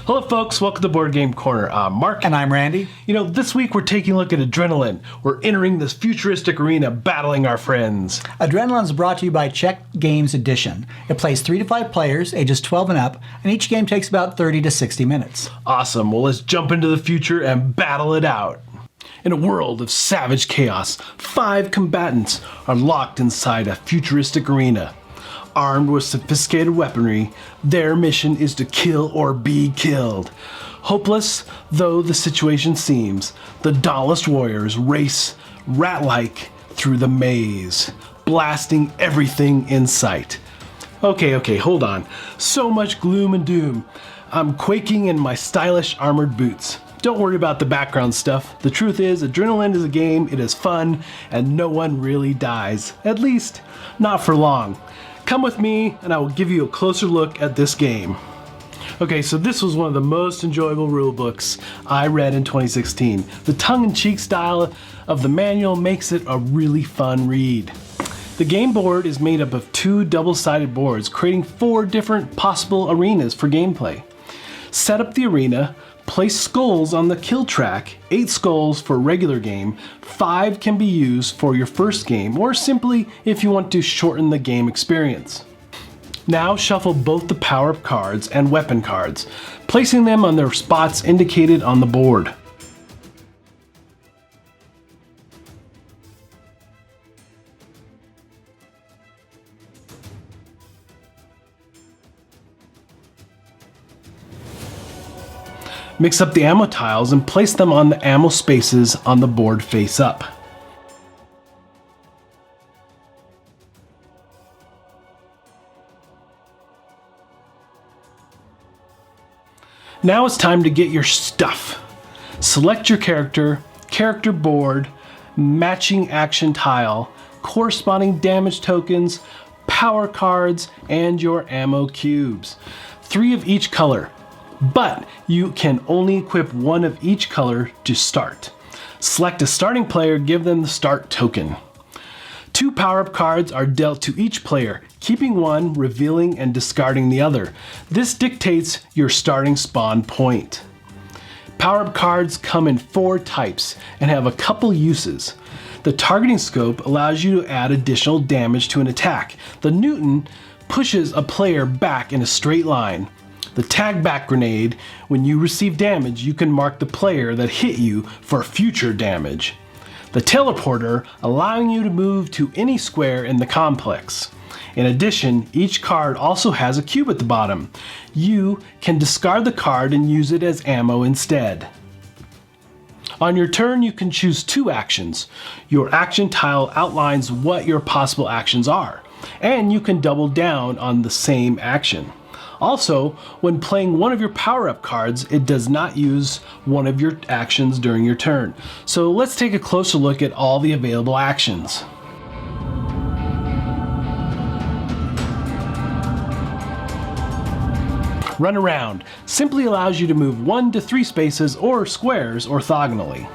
Hello folks, welcome to Board Game Corner. I'm Mark. And I'm Randy. This week we're taking a look at Adrenaline. We're entering this futuristic arena battling our friends. Adrenaline is brought to you by Czech Games Edition. It plays 3 to 5 players, ages 12 and up, and each game takes about 30 to 60 minutes. Awesome, well let's jump into the future and battle it out. In a world of savage chaos, 5 combatants are locked inside a futuristic arena. Armed with sophisticated weaponry, their mission is to kill or be killed. Hopeless though the situation seems, the dauntless warriors race rat-like through the maze, blasting everything in sight. Okay, hold on. So much gloom and doom. I'm quaking in my stylish armored boots. Don't worry about the background stuff. The truth is, Adrenaline is a game, it is fun, and no one really dies. At least, not for long. Come with me and I will give you a closer look at this game. Okay, so this was one of the most enjoyable rulebooks I read in 2016. The tongue-in-cheek style of the manual makes it a really fun read. The game board is made up of 2 double-sided boards, creating 4 different possible arenas for gameplay. Set up the arena, place skulls on the kill track, 8 skulls for a regular game, 5 can be used for your first game, or simply if you want to shorten the game experience. Now shuffle both the power-up cards and weapon cards, placing them on their spots indicated on the board. Mix up the ammo tiles and place them on the ammo spaces on the board face up. Now it's time to get your stuff. Select your character, character board, matching action tile, corresponding damage tokens, power cards, and your ammo cubes. 3 of each color. But you can only equip 1 of each color to start. Select a starting player, give them the start token. 2 power-up cards are dealt to each player, keeping one, revealing and discarding the other. This dictates your starting spawn point. Power-up cards come in 4 types and have a couple uses. The targeting scope allows you to add additional damage to an attack. The Newton pushes a player back in a straight line. The tag back grenade, when you receive damage, you can mark the player that hit you for future damage. The teleporter, allowing you to move to any square in the complex. In addition, each card also has a cube at the bottom. You can discard the card and use it as ammo instead. On your turn, you can choose 2 actions. Your action tile outlines what your possible actions are, and you can double down on the same action. Also, when playing one of your power-up cards, it does not use one of your actions during your turn. So let's take a closer look at all the available actions. Run around simply allows you to move 1 to 3 spaces or squares orthogonally.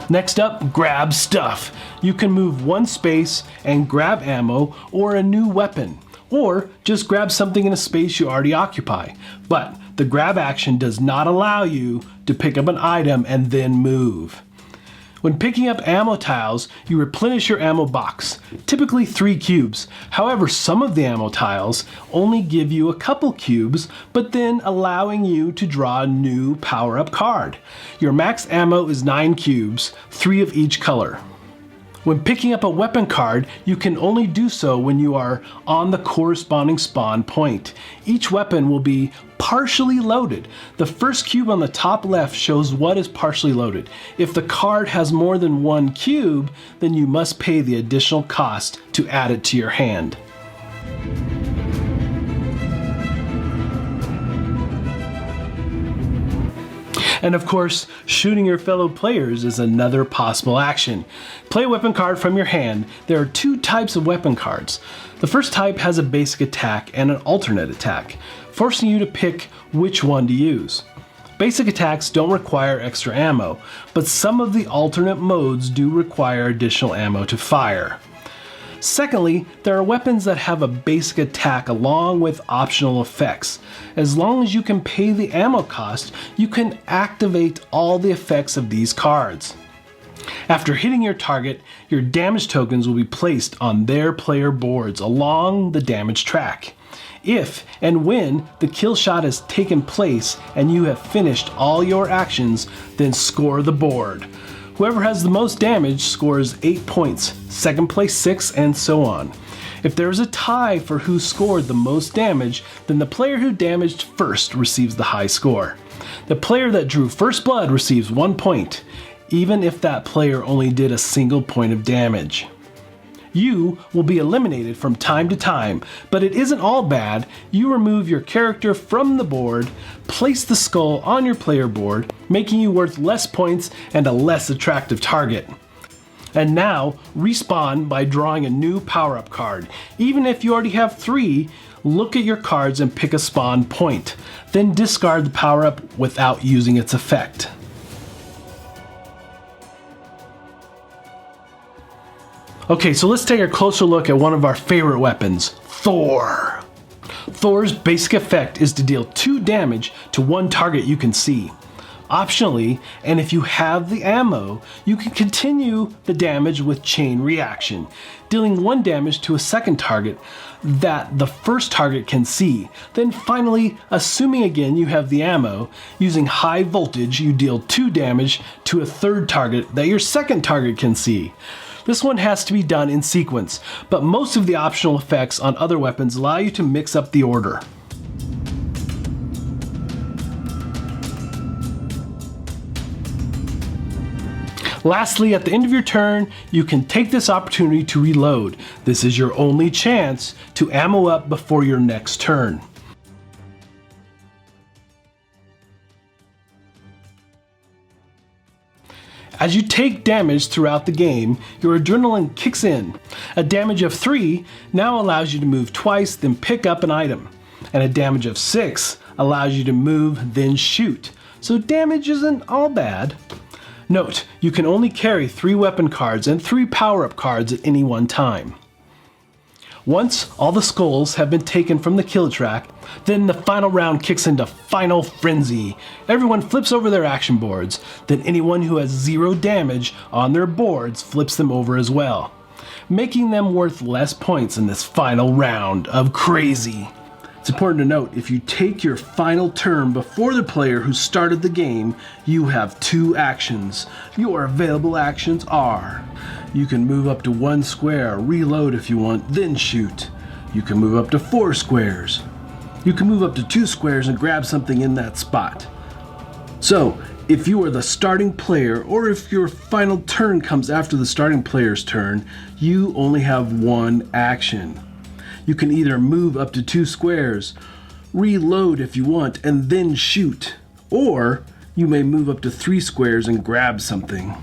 Next up, grab stuff. You can move 1 space and grab ammo or a new weapon, or just grab something in a space you already occupy. But the grab action does not allow you to pick up an item and then move. When picking up ammo tiles, you replenish your ammo box, typically 3 cubes. However, some of the ammo tiles only give you a couple cubes, but then allowing you to draw a new power-up card. Your max ammo is 9 cubes, 3 of each color. When picking up a weapon card, you can only do so when you are on the corresponding spawn point. Each weapon will be partially loaded. The first cube on the top left shows what is partially loaded. If the card has more than 1 cube, then you must pay the additional cost to add it to your hand. And of course, shooting your fellow players is another possible action. Play a weapon card from your hand. There are 2 types of weapon cards. The first type has a basic attack and an alternate attack, forcing you to pick which one to use. Basic attacks don't require extra ammo, but some of the alternate modes do require additional ammo to fire. Secondly, there are weapons that have a basic attack along with optional effects. As long as you can pay the ammo cost, you can activate all the effects of these cards. After hitting your target, your damage tokens will be placed on their player boards along the damage track. If and when the kill shot has taken place and you have finished all your actions, then score the board. Whoever has the most damage scores 8 points, second place 6, and so on. If there is a tie for who scored the most damage, then the player who damaged first receives the high score. The player that drew first blood receives 1 point, even if that player only did a single point of damage. You will be eliminated from time to time, but it isn't all bad. You remove your character from the board, place the skull on your player board, making you worth less points and a less attractive target. And now, respawn by drawing a new power-up card. Even if you already have 3, look at your cards and pick a spawn point. Then discard the power-up without using its effect. Okay, so let's take a closer look at one of our favorite weapons, Thor. Thor's basic effect is to deal 2 damage to one target you can see. Optionally, and if you have the ammo, you can continue the damage with chain reaction, dealing 1 damage to a second target that the first target can see. Then finally, assuming again you have the ammo, using high voltage you deal 2 damage to a third target that your second target can see. This one has to be done in sequence, but most of the optional effects on other weapons allow you to mix up the order. Lastly, at the end of your turn, you can take this opportunity to reload. This is your only chance to ammo up before your next turn. As you take damage throughout the game, your adrenaline kicks in. A damage of 3 now allows you to move twice, then pick up an item. And a damage of 6 allows you to move, then shoot. So damage isn't all bad. Note, you can only carry 3 weapon cards and 3 power-up cards at any one time. Once all the skulls have been taken from the kill track, then the final round kicks into Final Frenzy. Everyone flips over their action boards, then anyone who has 0 damage on their boards flips them over as well, making them worth less points in this final round of crazy. It's important to note, if you take your final turn before the player who started the game, you have 2 actions. Your available actions are: you can move up to 1 square, reload if you want, then shoot. You can move up to 4 squares. You can move up to 2 squares and grab something in that spot. So, if you are the starting player, or if your final turn comes after the starting player's turn, you only have 1 action. You can either move up to 2 squares, reload if you want, and then shoot. Or you may move up to 3 squares and grab something.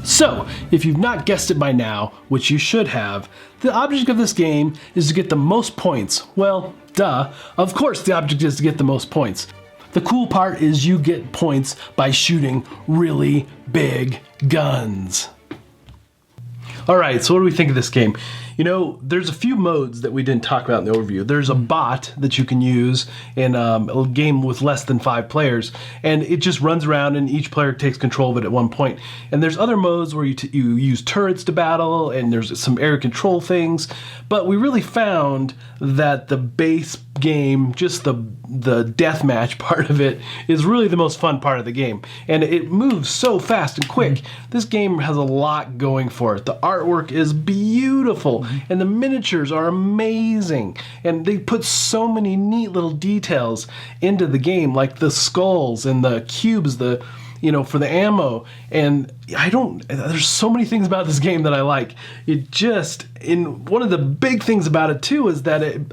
So, if you've not guessed it by now, which you should have, the object of this game is to get the most points. Well, duh, of course the object is to get the most points. The cool part is you get points by shooting really big guns. Alright, so what do we think of this game? You know, there's a few modes that we didn't talk about in the overview. There's a bot that you can use in a game with less than 5 players, and it just runs around and each player takes control of it at one point. And there's other modes where you use turrets to battle, and there's some area control things, but we really found that the base game, just the deathmatch part of it, is really the most fun part of the game. And it moves so fast and quick. This game has a lot going for it. The artwork is beautiful, and the miniatures are amazing. And they put so many neat little details into the game, like the skulls and the cubes, for the ammo. And there's so many things about this game that I like. One of the big things about it too is that it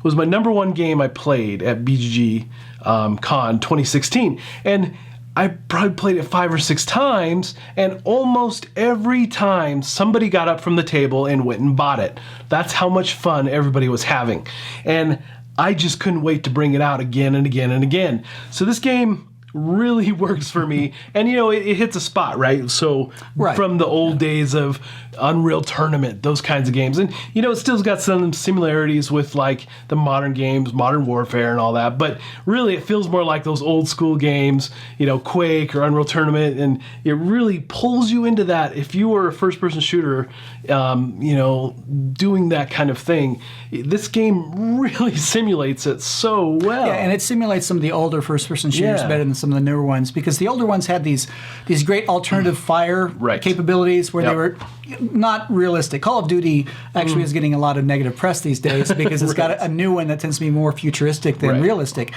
was my #1 game I played at BGG Con 2016. And I probably played it 5 or 6 times, and almost every time somebody got up from the table and went and bought it. That's how much fun everybody was having. And I just couldn't wait to bring it out again and again and again. So this game really works for me. And, it hits a spot, right? So Right. from the old days of Unreal Tournament, those kinds of games. And, it still's got some similarities with like the modern games, Modern Warfare and all that. But really it feels more like those old school games, Quake or Unreal Tournament. And it really pulls you into that. If you were a first person shooter, doing that kind of thing, this game really simulates it so well. Yeah, and it simulates some of the older first-person shooters Yeah. better than some of the newer ones, because the older ones had these great alternative fire Right. capabilities where Yep. they were not realistic. Call of Duty actually is getting a lot of negative press these days because it's got a new one that tends to be more futuristic than Right. realistic,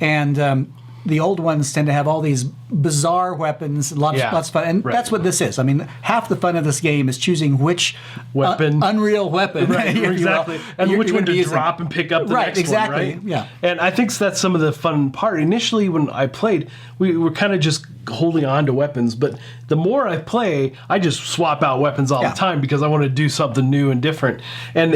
and the old ones tend to have all these bizarre weapons, lots of fun, and Right. that's what this is. I mean, half the fun of this game is choosing which Weapon. unreal weapon, Right, if you will, exactly. And you're which one gonna be to using. drop and pick up the Right, next exactly, one, right? yeah. And I think that's some of the fun part. Initially, when I played, we were kind of just holding on to weapons, but the more I play, I just swap out weapons all Yeah. the time because I want to do something new and different. And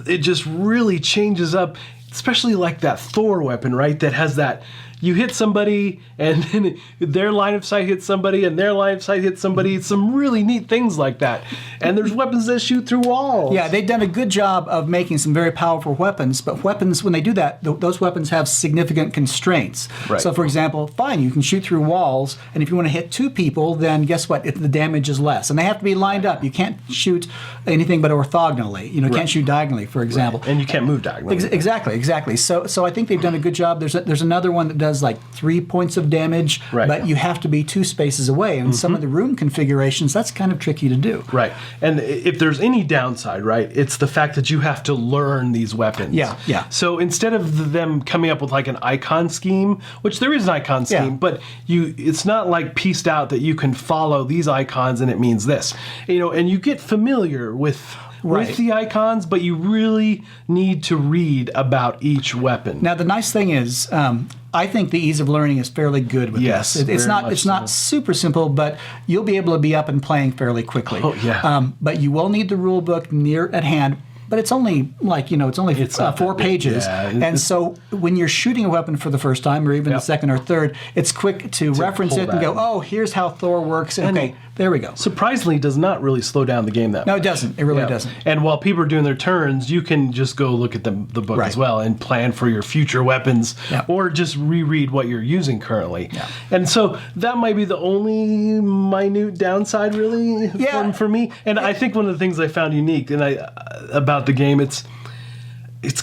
it just really changes up, especially like that Thor weapon, right? That has that... You hit somebody, and then their line of sight hits somebody, and their line of sight hits somebody. It's some really neat things like that. And there's weapons that shoot through walls. Yeah, they've done a good job of making some very powerful weapons, but weapons, when they do that, those weapons have significant constraints. Right. So, for example, fine, you can shoot through walls, and if you want to hit two people, then guess what? The damage is less. And they have to be lined up. You can't shoot anything but orthogonally. You can't shoot diagonally, for example. And you can't move diagonally. Exactly. So I think they've done a good job. There's another one that does like 3 points of damage, Right. but you have to be 2 spaces away. And some of the room configurations, that's kind of tricky to do. Right. And if there's any downside, right, it's the fact that you have to learn these weapons. Yeah. So instead of them coming up with like an icon scheme, which there is an icon scheme, Yeah. but it's not like pieced out that you can follow these icons and it means this. And you get familiar with Right. the icons, but you really need to read about each weapon. Now, the nice thing is, I think the ease of learning is fairly good with Yes, this. It's very not much it's not super simple, but you'll be able to be up and playing fairly quickly. Oh, yeah. But you will need the rule book near at hand. But it's only it's only It's not 4 that big. pages, Yeah, and so when you're shooting a weapon for the first time, or even the Yep. second or third, it's quick to reference pull it and that go, in. "Oh, here's how Thor works." Okay, there we go. Surprisingly, does not really slow down the game that No, much. it doesn't. It really Yeah. doesn't. And while people are doing their turns, you can just go look at the book Right. as well and plan for your future weapons, Yeah. or just reread what you're using currently. Yeah. And so that might be the only minute downside, really, Yeah. for me. And I think one of the things I found unique about the game, it's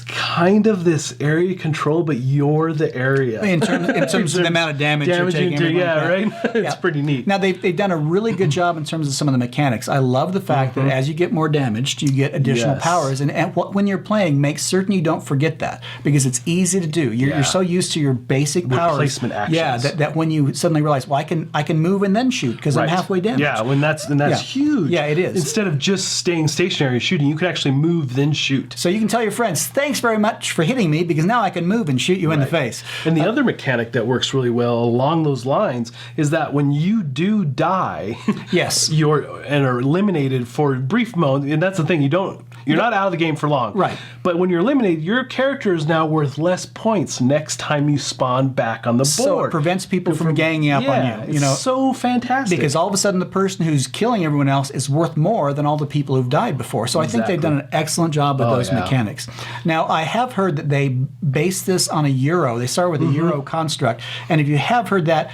kind of this area control, but you're the area. In terms of the amount of damage you're taking. you do, everything yeah, like that. right? It's pretty neat. Now, they've done a really good job in terms of some of the mechanics. I love the fact that as you get more damaged, you get additional Yes. powers. And when you're playing, make certain you don't forget that, because it's easy to do. You're Yeah. so used to your basic powers. Replacement actions. Yeah, that when you suddenly realize, well, I can move and then shoot because I'm Right. halfway damaged. Yeah, that's Yeah. huge. Yeah, it is. Instead of just staying stationary shooting, you can actually move then shoot. So you can tell your friends, thanks very much for hitting me, because now I can move and shoot you in the face. And the other mechanic that works really well along those lines is that when you do die, Yes. and are eliminated for a brief moment, and that's the thing, you're not out of the game for long. Right. But when you're eliminated, your character is now worth less points next time you spawn back on the board. So it prevents people from ganging up on you. It's so fantastic. Because all of a sudden, the person who's killing everyone else is worth more than all the people who've died before. So I think they've done an excellent job with those yeah. mechanics. Now, I have heard that they base this on a Euro. They start with a Euro construct. And if you have heard that,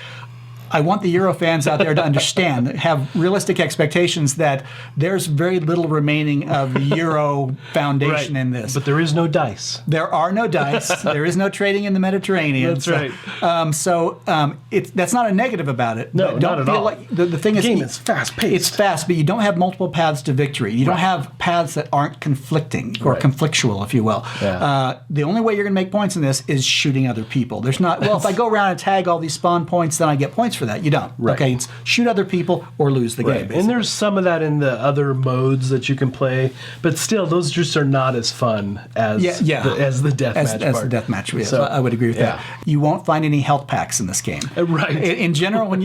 I want the Euro fans out there to understand, have realistic expectations that there's very little remaining of the Euro foundation in this. But there is no dice. There are no dice. There is no trading in the Mediterranean. That's right. That's not a negative about it. No, But not at all. Like the thing The is, game is fast-paced. It's fast, but you don't have multiple paths to victory. You don't have paths that aren't conflicting or Right. conflictual, if you will. Yeah. The only way you're going to make points in this is shooting other people. There's not. Well, if I go around and tag all these spawn points, then I get points points for that. You don't. Right. Okay, it's shoot other people or lose the game. And basically. there's some of that in the other modes that you can play, but still, those just are not as fun as the deathmatch as part. the deathmatch. Yeah, So, I would agree with yeah. that. You won't find any health packs in this game. Right. In general, when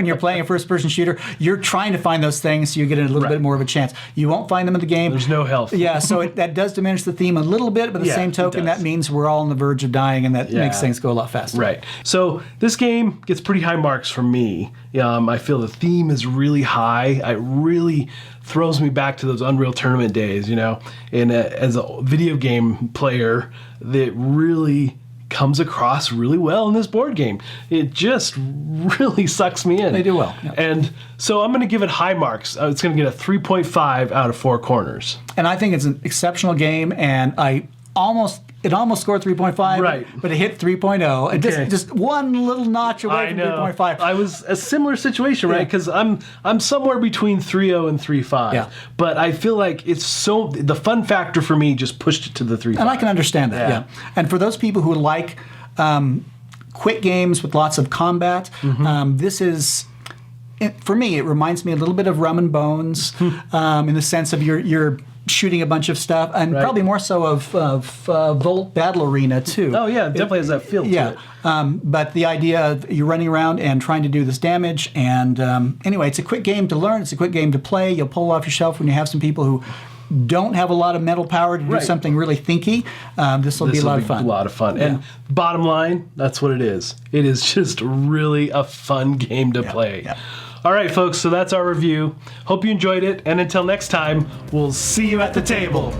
you're playing a first-person shooter, you're trying to find those things so you get a little bit more of a chance. You won't find them in the game. There's no health. Yeah, so that does diminish the theme a little bit, but the Yeah, same it token, does. that means we're all on the verge of dying, and that makes things go a lot faster. Right. So this game gets pretty high marks from me. I feel the theme is really high. It really throws me back to those Unreal Tournament days, And as a video game player, that really comes across really well in this board game. It just really sucks me in. They do well. Yeah. And so I'm going to give it high marks. It's going to get a 3.5 out of 4 corners. And I think it's an exceptional game, and it almost scored 3.5, Right. but it hit 3.0. And Okay. just one little notch away I from know. 3.5. I was a similar situation, right? Yeah. Because I'm somewhere between 3.0 and 3.5. Yeah. But I feel like the fun factor for me just pushed it to the 3.5. And I can understand that, yeah. And for those people who like quick games with lots of combat, this is, for me, it reminds me a little bit of Rum and Bones in the sense of you're shooting a bunch of stuff, and probably more so of Volt Battle Arena too. Oh yeah, it definitely has that feel to it. But the idea of you're running around and trying to do this damage, and anyway, it's a quick game to learn. It's a quick game to play. You'll pull off your shelf when you have some people who don't have a lot of mental power to do something really thinky. This will be a lot of fun. A lot of fun. And bottom line, that's what it is. It is just really a fun game to play. Yeah. All right, folks, so that's our review. Hope you enjoyed it, and until next time, we'll see you at the table.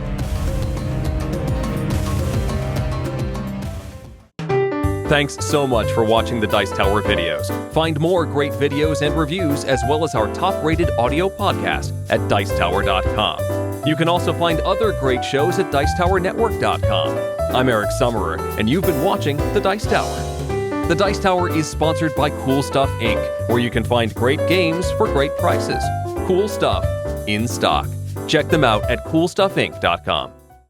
Thanks so much for watching the Dice Tower videos. Find more great videos and reviews, as well as our top-rated audio podcast at Dicetower.com. You can also find other great shows at Dicetowernetwork.com. I'm Eric Summerer, and you've been watching The Dice Tower. The Dice Tower is sponsored by Cool Stuff Inc., where you can find great games for great prices. Cool stuff in stock. Check them out at CoolStuffInc.com.